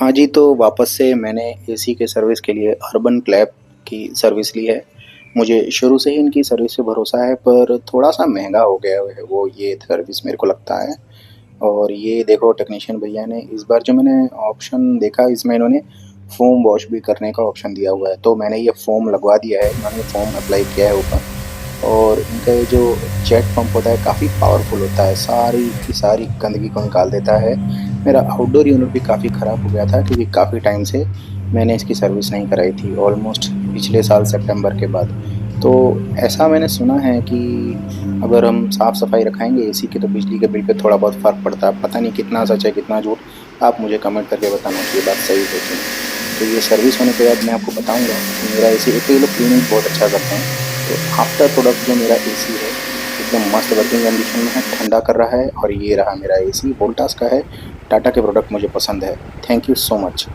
हाँ जी, तो वापस से मैंने एसी के सर्विस के लिए अर्बन क्लैप की सर्विस ली है। मुझे शुरू से ही इनकी सर्विस पे भरोसा है, पर थोड़ा-सा महँगा हो गया है वो ये सर्विस मेरे को लगता है। और ये देखो टेक्नीशियन भैया ने इस बार जो मैंने ऑप्शन देखा, इसमें इन्होंने फ़ोम वॉश भी करने का ऑप्शन दिया हुआ है, तो मैंने ये फ़ोम लगवा दिया है, इन्होंने फ़ोम अप्लाई किया है ऊपर। और इनका ये जो जेट पंप होता है काफ़ी पावरफुल होता है, सारी की सारी गंदगी को निकाल देता है। मेरा आउटडोर यूनिट भी काफ़ी ख़राब हो गया था, क्योंकि काफ़ी टाइम से मैंने इसकी सर्विस नहीं कराई थी, ऑलमोस्ट पिछले साल सितंबर के बाद। तो ऐसा मैंने सुना है कि अगर हम साफ़-सफ़ाई रखाएँगे एसी की, तो बिजली के बिल पे थोड़ा बहुत फ़र्क पड़ता है। पता नहीं कितना सच है कितना झूठ, आप मुझे कमेंट करके बताना कि ये बात सही है कि नहीं। तो ये सर्विस होने के बाद मैं आपको बताऊँगा कि मेरा एसी, एक तो ये लोग क्लीनिंग बहुत अच्छा करते हैं। तो आफ्टर प्रोडक्ट जो मेरा एसी है, एकदम मस्त वर्किंग कंडीशन में है, ठंडा कर रहा है। और ये रहा मेरा एसी, वोल्टास का है। टाटा के प्रोडक्ट मुझे पसंद है। Thank you so much.